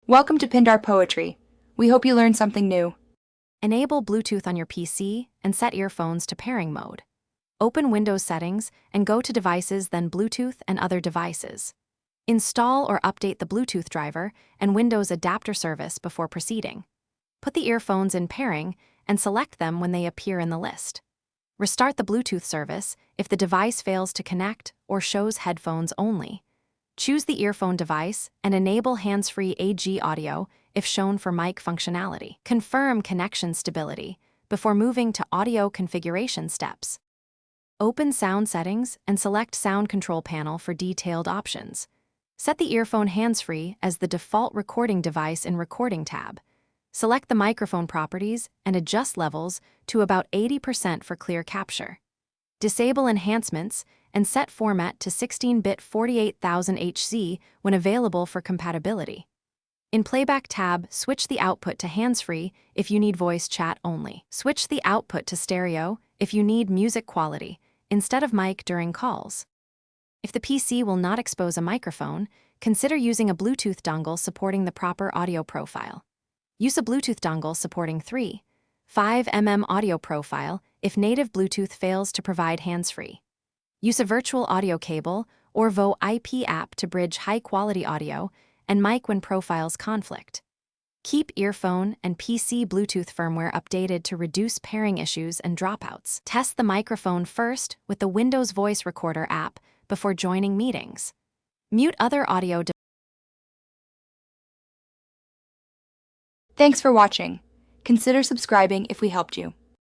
Welcome to Pindar Poetry. We hope you learned something new. Enable Bluetooth on your PC and set earphones to pairing mode. Open Windows settings and go to Devices, then Bluetooth and other devices. Install or update the Bluetooth driver and Windows adapter service before proceeding. Put the earphones in pairing and select them when they appear in the list. Restart the Bluetooth service if the device fails to connect or shows headphones only. Choose the earphone device and enable hands-free AG audio if shown for mic functionality. Confirm connection stability before moving to audio configuration steps. Open Sound Settings and select Sound Control Panel for detailed options. Set the earphone hands-free as the default recording device in Recording tab. Select the microphone properties and adjust levels to about 80% for clear capture. Disable enhancements and set format to 16-bit 48000 HZ when available for compatibility. In Playback tab, switch the output to hands-free if you need voice chat only. Switch the output to stereo if you need music quality, instead of mic during calls. If the PC will not expose a microphone, consider using a Bluetooth dongle supporting the proper audio profile. Use a Bluetooth dongle supporting 3.5 mm audio profile if native Bluetooth fails to provide hands-free. Use a virtual audio cable or VoIP app to bridge high-quality audio and mic when profiles conflict. Keep earphone and PC Bluetooth firmware updated to reduce pairing issues and dropouts. Test the microphone first with the Windows Voice Recorder app before joining meetings. Mute other audio devices. Thanks for watching. Consider subscribing if we helped you.